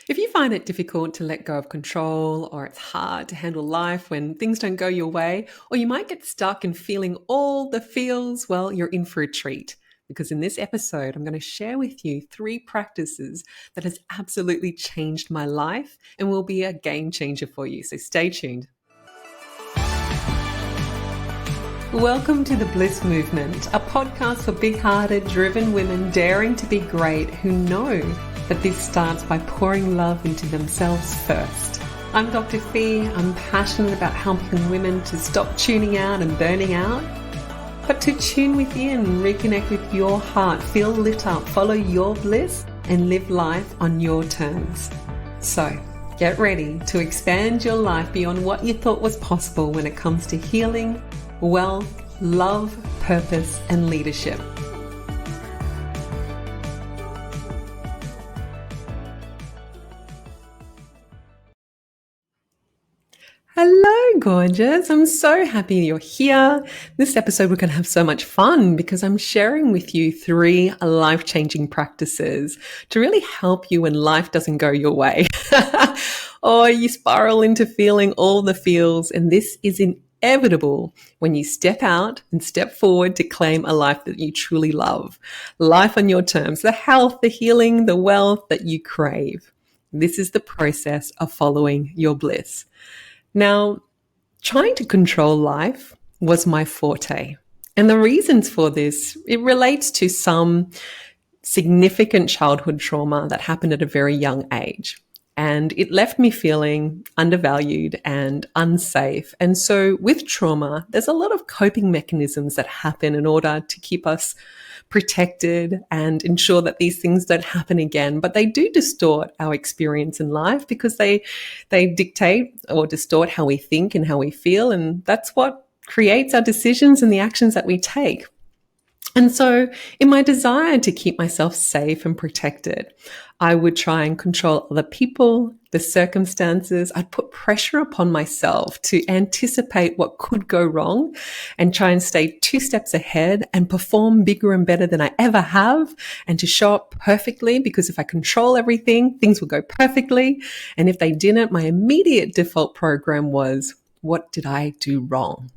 If you find it difficult to let go of control, or it's hard to handle life when things don't go your way, or you might get stuck in feeling all the feels, well, you're in for a treat. Because in this episode, I'm going to share with you 3 practices that has absolutely changed my life and will be a game changer for you. So stay tuned. Welcome to the Bliss Movement, a podcast for big-hearted, driven women daring to be great who know that this starts by pouring love into themselves first. I'm Dr. Fee. I'm passionate about helping women to stop tuning out and burning out, but to tune within, reconnect with your heart, feel lit up, follow your bliss, and live life on your terms. So, get ready to expand your life beyond what you thought was possible when it comes to healing, wealth, love, purpose, and leadership. Hello, gorgeous. I'm so happy you're here. This episode, we're going to have so much fun because I'm sharing with you 3 life-changing practices to really help you when life doesn't go your way. Or you spiral into feeling all the feels, and this is inevitable when you step out and step forward to claim a life that you truly love. Life on your terms, the health, the healing, the wealth that you crave. This is the process of following your bliss. Now, trying to control life was my forte. And the reasons for this, it relates to some significant childhood trauma that happened at a very young age. And it left me feeling undervalued and unsafe. And so with trauma, there's a lot of coping mechanisms that happen in order to keep us protected and ensure that these things don't happen again. But they do distort our experience in life because they dictate or distort how we think and how we feel. And that's what creates our decisions and the actions that we take. And so in my desire to keep myself safe and protected, I would try and control other people, the circumstances. I'd put pressure upon myself to anticipate what could go wrong and try and stay 2 steps ahead and perform bigger and better than I ever have, and to show up perfectly, because if I control everything, things will go perfectly. And if they didn't, my immediate default program was, what did I do wrong?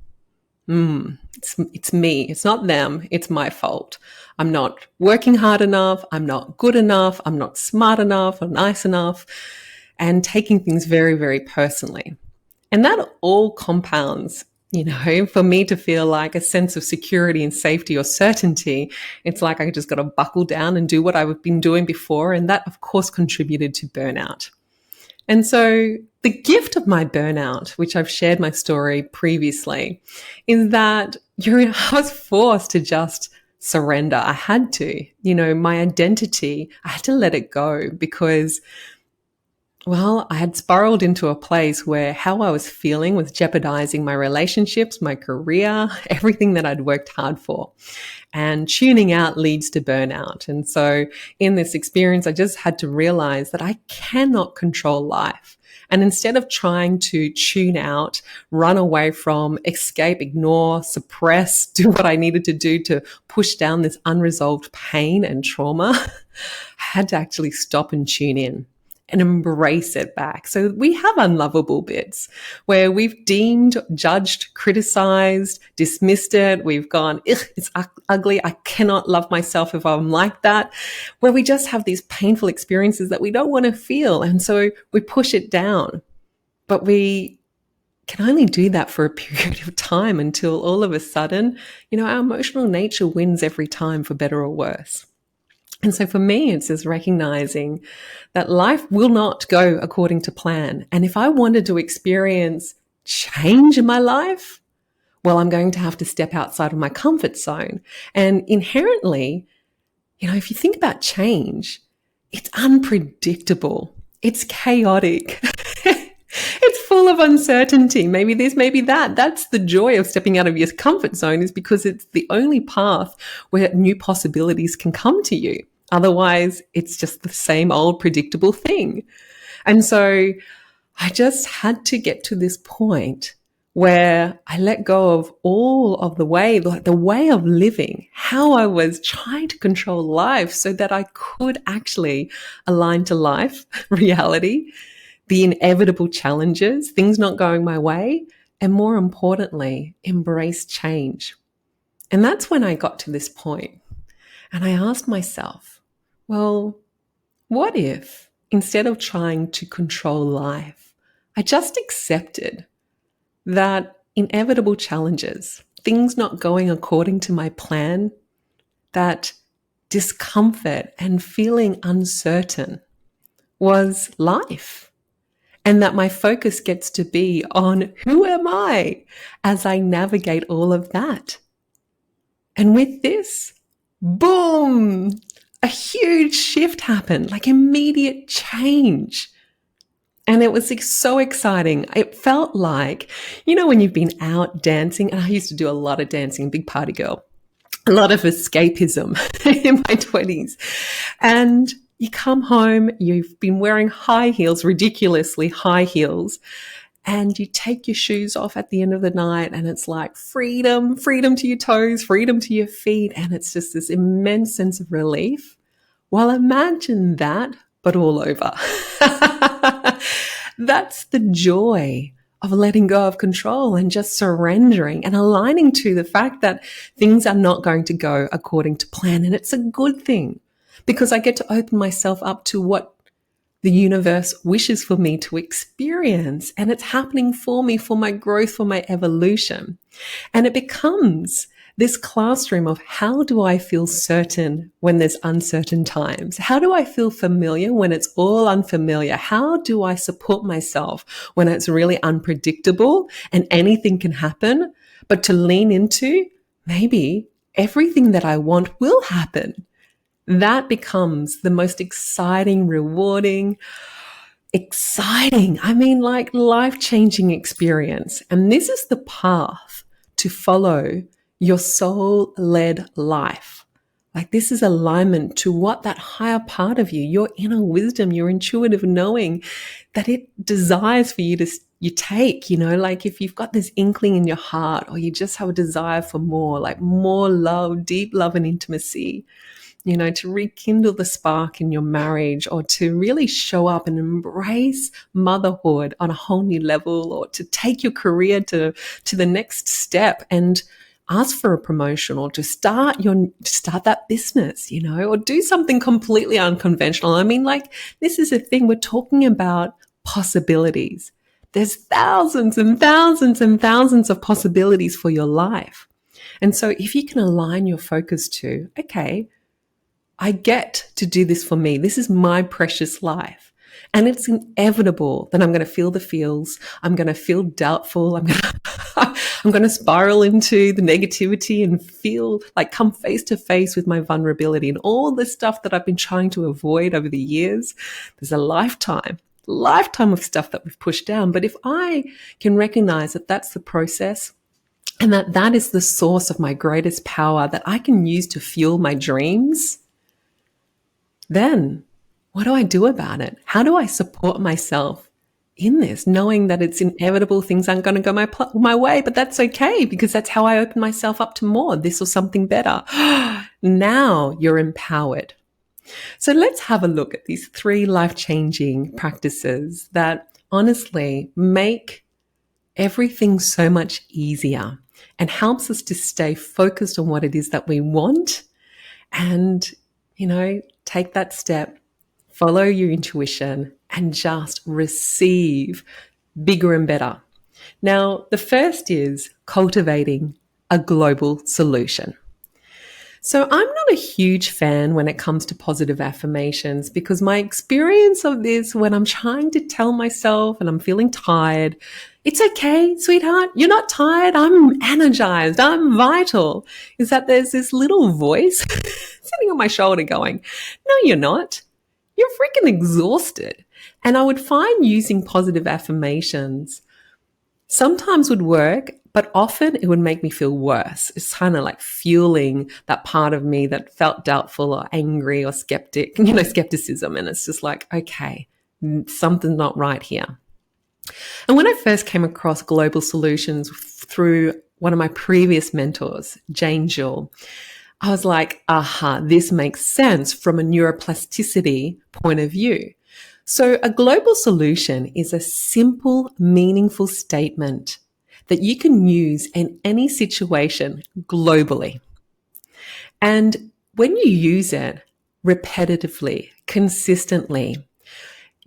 It's me. It's not them. It's my fault. I'm not working hard enough. I'm not good enough. I'm not smart enough or nice enough, and taking things very, very personally. And that all compounds, for me to feel like a sense of security and safety or certainty. It's like I just got to buckle down and do what I've been doing before. And that, of course, contributed to burnout. And so the gift of my burnout, which I've shared my story previously, is that I was forced to just surrender. I had to, my identity, I had to let it go because, I had spiraled into a place where how I was feeling was jeopardizing my relationships, my career, everything that I'd worked hard for. And tuning out leads to burnout. And so in this experience, I just had to realize that I cannot control life. And instead of trying to tune out, run away from, escape, ignore, suppress, do what I needed to do to push down this unresolved pain and trauma, I had to actually stop and tune in and embrace it back. So we have unlovable bits where we've deemed, judged, criticized, dismissed it. We've gone, it's ugly. I cannot love myself if I'm like that. Where we just have these painful experiences that we don't want to feel. And so we push it down. But we can only do that for a period of time until all of a sudden, our emotional nature wins every time, for better or worse. And so for me, it's just recognizing that life will not go according to plan. And if I wanted to experience change in my life, I'm going to have to step outside of my comfort zone. And inherently, if you think about change, it's unpredictable. It's chaotic. It's full of uncertainty. Maybe this, maybe that. That's the joy of stepping out of your comfort zone, is because it's the only path where new possibilities can come to you. Otherwise, it's just the same old predictable thing. And so I just had to get to this point where I let go of all of the way, like the way of living, how I was trying to control life so that I could actually align to life, reality, the inevitable challenges, things not going my way, and more importantly, embrace change. And that's when I got to this point and I asked myself, well, what if instead of trying to control life, I just accepted that inevitable challenges, things not going according to my plan, that discomfort and feeling uncertain was life, and that my focus gets to be on who am I as I navigate all of that. And with this, boom, a huge shift happened, like immediate change. And it was so exciting. It felt like, when you've been out dancing, and I used to do a lot of dancing, big party girl, a lot of escapism in my 20s. And you come home, you've been wearing high heels, ridiculously high heels, and you take your shoes off at the end of the night and it's like freedom to your toes, freedom to your feet. And it's just this immense sense of relief. Well, imagine that, but all over. That's the joy of letting go of control and just surrendering and aligning to the fact that things are not going to go according to plan. And it's a good thing because I get to open myself up to what the universe wishes for me to experience. And it's happening for me, for my growth, for my evolution. And it becomes this classroom of how do I feel certain when there's uncertain times? How do I feel familiar when it's all unfamiliar? How do I support myself when it's really unpredictable and anything can happen? But to lean into, maybe everything that I want will happen. That becomes the most exciting, rewarding, like life-changing experience. And this is the path to follow your soul-led life. Like this is alignment to what that higher part of you, your inner wisdom, your intuitive knowing that it desires for you to take, like if you've got this inkling in your heart or you just have a desire for more, like more love, deep love and intimacy, to rekindle the spark in your marriage or to really show up and embrace motherhood on a whole new level or to take your career to the next step and ask for a promotion or to start that business, or do something completely unconventional. I mean, like this is a thing we're talking about possibilities. There's thousands and thousands and thousands of possibilities for your life. And so if you can align your focus to, okay, I get to do this for me. This is my precious life. And it's inevitable that I'm going to feel the feels. I'm going to feel doubtful. I'm going to spiral into the negativity and feel like come face to face with my vulnerability and all this stuff that I've been trying to avoid over the years. There's a lifetime of stuff that we've pushed down. But if I can recognize that that's the process and that is the source of my greatest power that I can use to fuel my dreams, then what do I do about it? How do I support myself in this, knowing that it's inevitable, things aren't going to go my way, but that's okay because that's how I open myself up to more, this or something better. Now you're empowered. So let's have a look at these 3 life-changing practices that honestly make everything so much easier and helps us to stay focused on what it is that we want and, take that step, follow your intuition, and just receive bigger and better. Now, the first is cultivating a global solution. So I'm not a huge fan when it comes to positive affirmations because my experience of this when I'm trying to tell myself and I'm feeling tired, it's okay, sweetheart, you're not tired, I'm energized, I'm vital, is that there's this little voice sitting on my shoulder going, no, you're not. You're freaking exhausted. And I would find using positive affirmations sometimes would work, but often it would make me feel worse. It's kind of like fueling that part of me that felt doubtful or angry or skepticism. And it's just like, okay, something's not right here. And when I first came across global solutions through one of my previous mentors, Jane Jewell, I was like, aha, this makes sense from a neuroplasticity point of view. So a global solution is a simple, meaningful statement that you can use in any situation globally. And when you use it repetitively, consistently,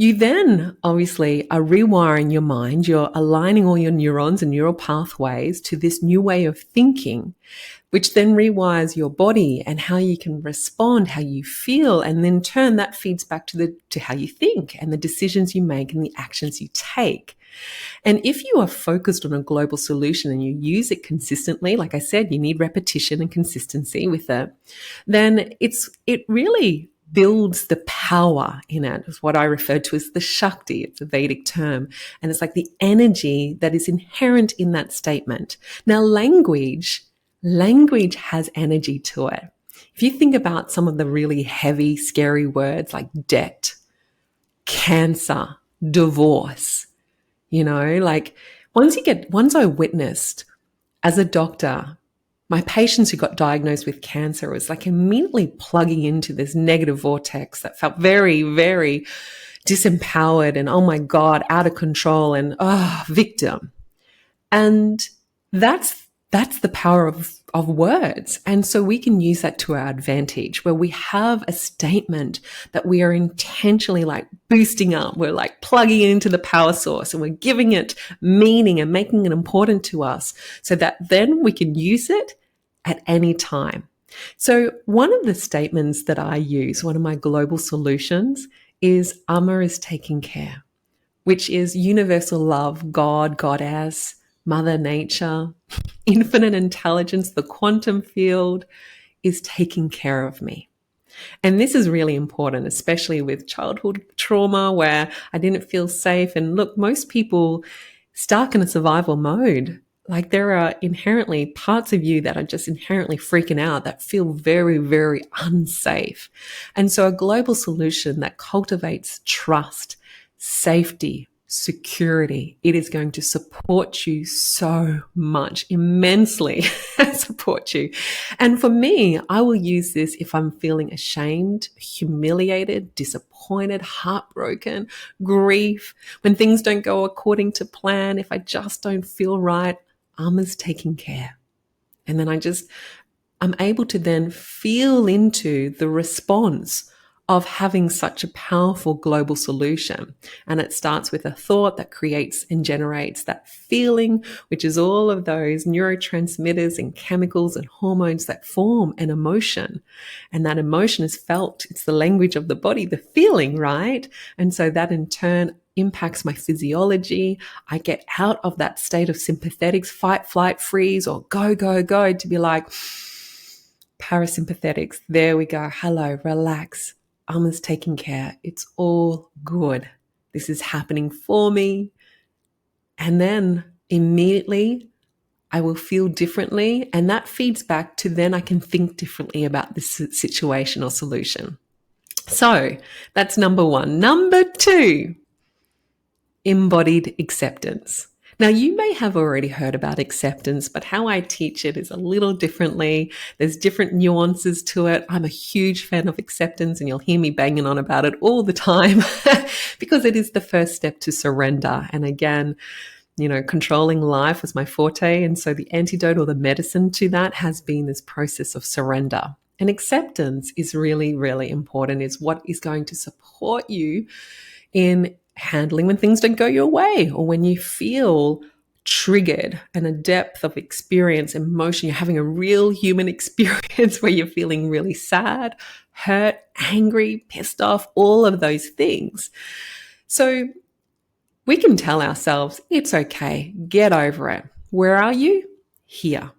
you then obviously are rewiring your mind. You're aligning all your neurons and neural pathways to this new way of thinking, which then rewires your body and how you can respond, how you feel, and then turn that feeds back to how you think and the decisions you make and the actions you take. And if you are focused on a global solution and you use it consistently, like I said, you need repetition and consistency with it, then it really builds the power in it. It's what I refer to as the Shakti. It's a Vedic term. And it's like the energy that is inherent in that statement. Now, language has energy to it. If you think about some of the really heavy, scary words like debt, cancer, divorce, like once I witnessed as a doctor, my patients who got diagnosed with cancer was like immediately plugging into this negative vortex that felt very, very disempowered and, oh my God, out of control and, victim. And that's the power of words. And so we can use that to our advantage where we have a statement that we are intentionally like boosting up. We're like plugging it into the power source and we're giving it meaning and making it important to us so that then we can use it at any time. So one of the statements that I use, one of my global solutions is Amma is taking care, which is universal love, God, Goddess, Mother Nature, infinite intelligence, the quantum field is taking care of me. And this is really important, especially with childhood trauma where I didn't feel safe. And look, most people stuck in a survival mode. Like there are inherently parts of you that are just inherently freaking out that feel very, very unsafe. And so a global solution that cultivates trust, safety, security, it is going to support you so much, immensely support you. And for me, I will use this if I'm feeling ashamed, humiliated, disappointed, heartbroken, grief, when things don't go according to plan, if I just don't feel right, Amma's taking care. And then I'm able to then feel into the response of having such a powerful global solution. And it starts with a thought that creates and generates that feeling, which is all of those neurotransmitters and chemicals and hormones that form an emotion. And that emotion is felt. It's the language of the body, the feeling, right? And so that in turn impacts my physiology. I get out of that state of sympathetics, fight, flight, freeze, or go, go, go, to be like parasympathetics. There we go. Hello, relax. Amma's taking care. It's all good. This is happening for me. And then immediately I will feel differently. And that feeds back to then I can think differently about this situation or solution. So that's number one. Number two, embodied acceptance. Now, you may have already heard about acceptance, but how I teach it is a little differently. There's different nuances to it. I'm a huge fan of acceptance, and you'll hear me banging on about it all the time because it is the first step to surrender. And again, controlling life was my forte. And so the antidote or the medicine to that has been this process of surrender. And acceptance is really, really important. It's what is going to support you in handling when things don't go your way or when you feel triggered and a depth of experience, emotion. You're having a real human experience where you're feeling really sad, hurt, angry, pissed off, all of those things. So we can tell ourselves, it's okay, get over it. Where are you? Here.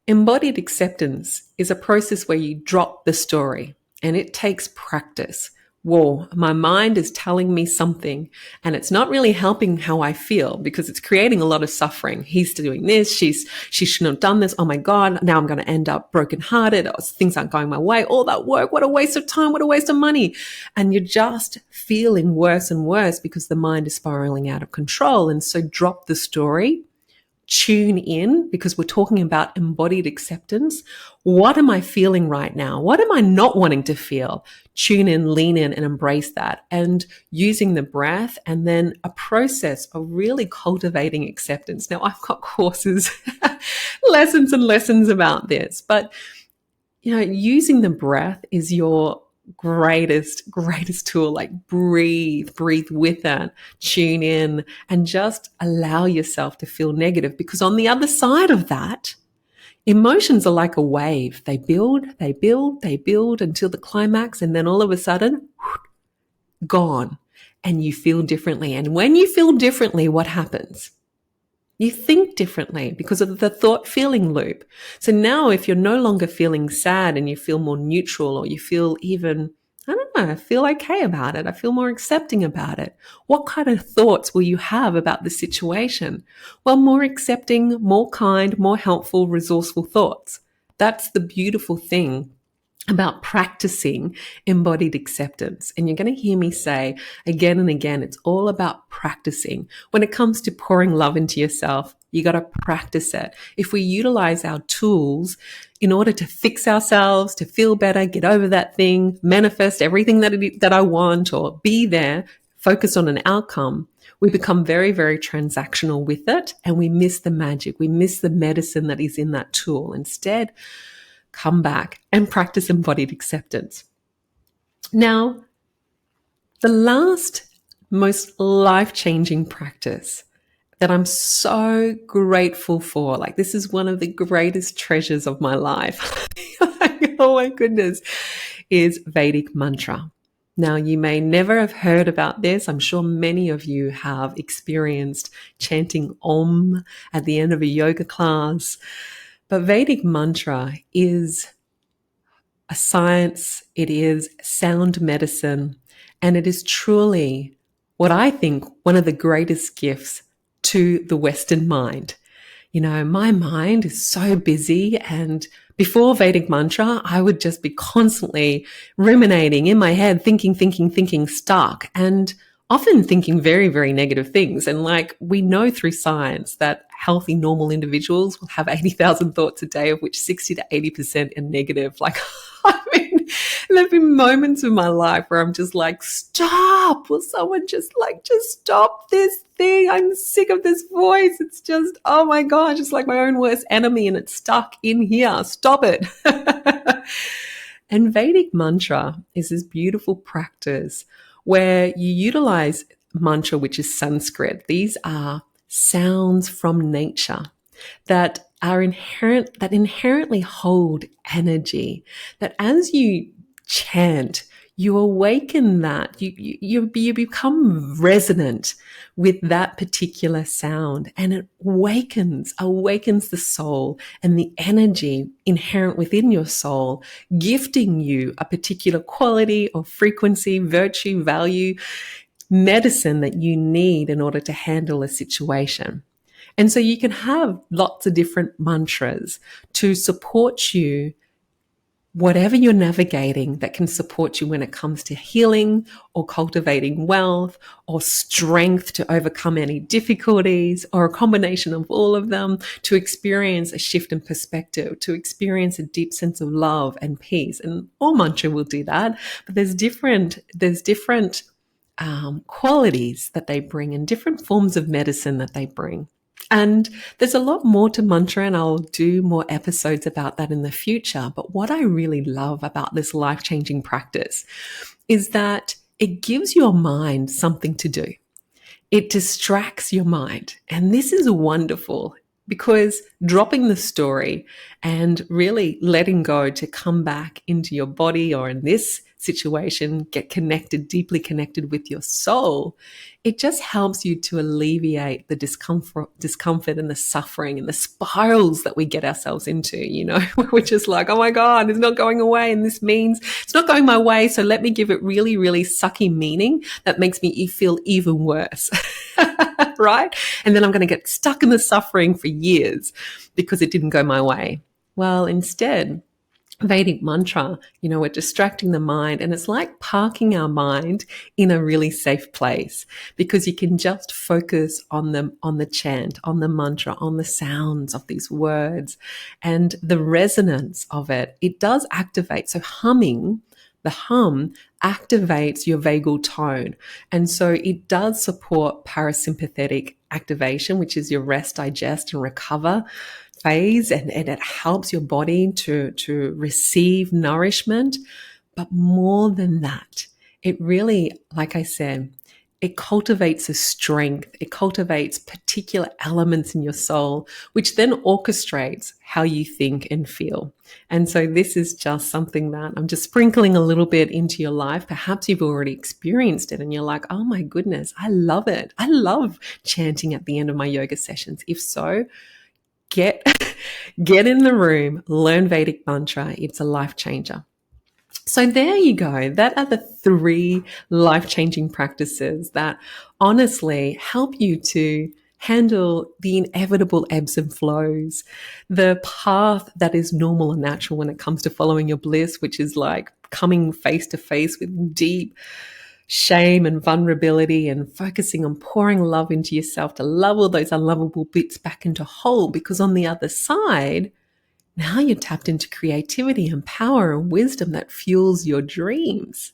Embodied acceptance is a process where you drop the story, and it takes practice. whoa, my mind is telling me something and it's not really helping how I feel because it's creating a lot of suffering. He's doing this. She shouldn't have done this. Oh my God. Now I'm going to end up brokenhearted. Or things aren't going my way. All that work. What a waste of time. What a waste of money. And you're just feeling worse and worse because the mind is spiraling out of control. And so drop the story. Tune in, because we're talking about embodied acceptance. What am I feeling right now? What am I not wanting to feel? Tune in, lean in, and embrace that. And using the breath and then a process of really cultivating acceptance. Now, I've got courses, lessons and lessons about this, but using the breath is your greatest tool. Like breathe with it, tune in, and just allow yourself to feel negative, because on the other side of that, emotions are like a wave. They build until the climax, and then all of a sudden, gone, and you feel differently. And when you feel differently, what happens? You think differently because of the thought-feeling loop. So now if you're no longer feeling sad and you feel more neutral, or you feel even, I feel okay about it, I feel more accepting about it, what kind of thoughts will you have about the situation? Well, more accepting, more kind, more helpful, resourceful thoughts. That's the beautiful thing about practicing embodied acceptance. And you're going to hear me say again and again, it's all about practicing. When it comes to pouring love into yourself, you got to practice it. If we utilize our tools in order to fix ourselves, to feel better, get over that thing, manifest everything that I want, or be there, focus on an outcome, we become very, very transactional with it, and we miss the magic. We miss the medicine that is in that tool. Instead, come back and practice embodied acceptance. Now, the last most life-changing practice that I'm so grateful for, like this is one of the greatest treasures of my life, oh my goodness, is Vedic mantra. Now, you may never have heard about this. I'm sure many of you have experienced chanting Om at the end of a yoga class. But Vedic mantra is a science, it is sound medicine, and it is truly what I think one of the greatest gifts to the Western mind. My mind is so busy, and before Vedic mantra, I would just be constantly ruminating in my head, thinking, stuck, and often thinking very, very negative things. And like we know through science that healthy, normal individuals will have 80,000 thoughts a day, of which 60 to 80% are negative. Like, there've been moments in my life where I'm just like, stop. Will someone just stop this thing? I'm sick of this voice. It's just, oh my gosh, it's like my own worst enemy and it's stuck in here. Stop it. And Vedic mantra is this beautiful practice where you utilize mantra, which is Sanskrit. These are sounds from nature that are inherently hold energy, that as you chant, you awaken that, you become resonant with that particular sound, and it awakens the soul and the energy inherent within your soul, gifting you a particular quality or frequency, virtue, value, medicine that you need in order to handle a situation. And so you can have lots of different mantras to support you, whatever you're navigating, that can support you when it comes to healing or cultivating wealth or strength to overcome any difficulties, or a combination of all of them to experience a shift in perspective, to experience a deep sense of love and peace. And all mantra will do that, but there's different qualities that they bring, and different forms of medicine that they bring. And there's a lot more to mantra, and I'll do more episodes about that in the future. But what I really love about this life-changing practice is that it gives your mind something to do. It distracts your mind. And this is wonderful, because dropping the story and really letting go to come back into your body, or in this situation, get connected, deeply connected with your soul, it just helps you to alleviate the discomfort and the suffering and the spirals that we get ourselves into, we're just like, oh my God, it's not going away. And this means it's not going my way. So let me give it really, really sucky meaning that makes me feel even worse. Right? And then I'm going to get stuck in the suffering for years because it didn't go my way. Well, instead, Vedic mantra, we're distracting the mind, and it's like parking our mind in a really safe place, because you can just focus on the chant, on the mantra, on the sounds of these words and the resonance of it. It does activate. So the hum activates your vagal tone. And so it does support parasympathetic activation, which is your rest, digest, and recover phase, and it helps your body to receive nourishment. But more than that, it really, like I said, it cultivates a strength. It cultivates particular elements in your soul, which then orchestrates how you think and feel. And so this is just something that I'm just sprinkling a little bit into your life. Perhaps you've already experienced it and you're like, oh my goodness, I love it. I love chanting at the end of my yoga sessions. If so, get in the room, learn Vedic mantra. It's a life changer. So there you go. That are the 3 life-changing practices that honestly help you to handle the inevitable ebbs and flows, the path that is normal and natural when it comes to following your bliss, which is like coming face to face with deep shame and vulnerability and focusing on pouring love into yourself to love all those unlovable bits back into whole, because on the other side, now you're tapped into creativity and power and wisdom that fuels your dreams.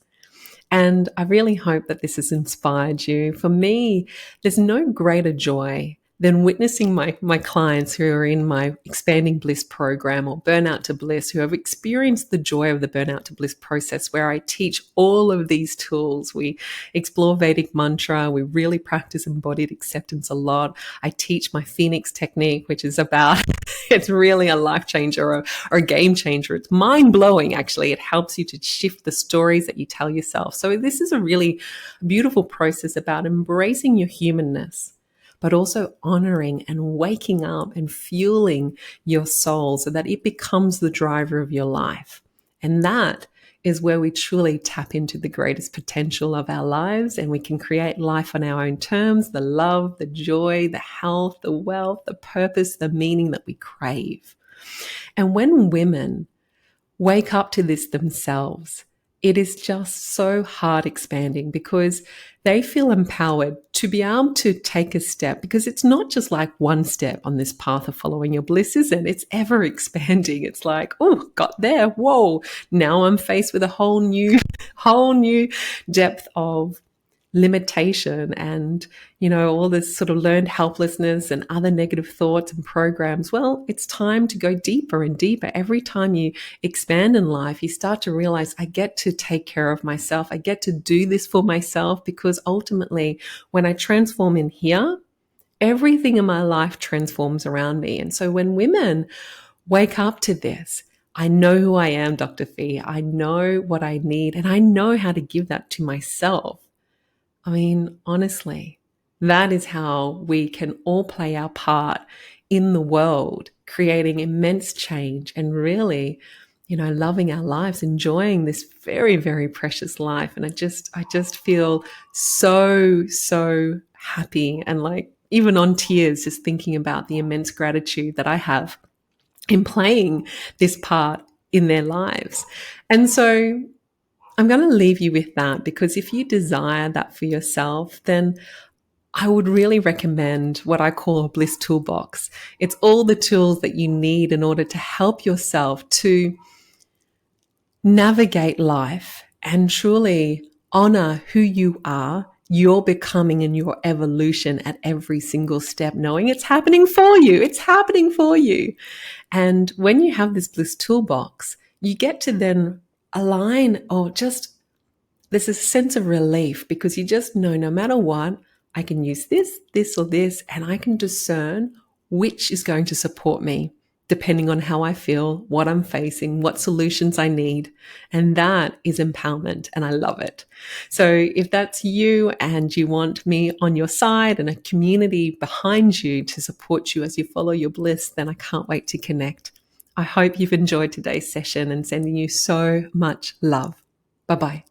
And I really hope that this has inspired you. For me, there's no greater joy than witnessing my clients who are in my Expanding Bliss program or Burnout to Bliss, who have experienced the joy of the Burnout to Bliss process, where I teach all of these tools. We explore Vedic mantra. We really practice embodied acceptance a lot. I teach my Phoenix technique, which is about, it's really a life changer or a game changer. It's mind blowing, actually. It helps you to shift the stories that you tell yourself. So this is a really beautiful process about embracing your humanness, but also honoring and waking up and fueling your soul so that it becomes the driver of your life. And that is where we truly tap into the greatest potential of our lives, and we can create life on our own terms, the love, the joy, the health, the wealth, the purpose, the meaning that we crave. And when women wake up to this themselves, it is just so heart expanding, because they feel empowered to be able to take a step, because it's not just like one step on this path of following your bliss, isn't it? It's ever expanding. It's like, oh, got there. Whoa. Now I'm faced with a whole new depth of limitation and, all this sort of learned helplessness and other negative thoughts and programs. Well, it's time to go deeper and deeper. Every time you expand in life, you start to realize, I get to take care of myself. I get to do this for myself, because ultimately when I transform in here, everything in my life transforms around me. And so when women wake up to this, I know who I am, Dr. Fee. I know what I need, and I know how to give that to myself. I mean, honestly, that is how we can all play our part in the world, creating immense change and really, loving our lives, enjoying this very, very precious life. And I just feel so, so happy and like even on tears just thinking about the immense gratitude that I have in playing this part in their lives. And so I'm going to leave you with that, because if you desire that for yourself, then I would really recommend what I call a Bliss toolbox. It's all the tools that you need in order to help yourself to navigate life and truly honor who you are, your becoming and your evolution at every single step, knowing it's happening for you. It's happening for you. And when you have this Bliss toolbox, you get to then align, or just there's a sense of relief, because you just know no matter what, I can use this, this, or this, and I can discern which is going to support me depending on how I feel, what I'm facing, what solutions I need. And that is empowerment. And I love it. So if that's you and you want me on your side and a community behind you to support you as you follow your bliss, then I can't wait to connect. I hope you've enjoyed today's session and sending you so much love. Bye-bye.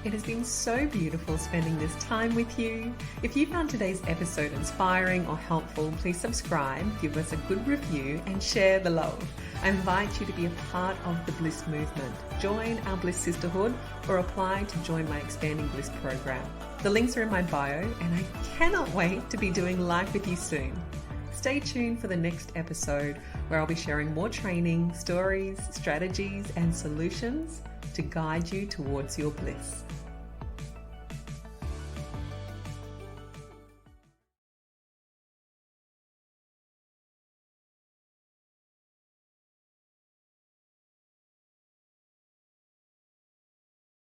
It has been so beautiful spending this time with you. If you found today's episode inspiring or helpful, please subscribe, give us a good review, and share the love. I invite you to be a part of the Bliss movement. Join our Bliss Sisterhood or apply to join my Expanding Bliss program. The links are in my bio, and I cannot wait to be doing live with you soon. Stay tuned for the next episode where I'll be sharing more training, stories, strategies, and solutions to guide you towards your bliss.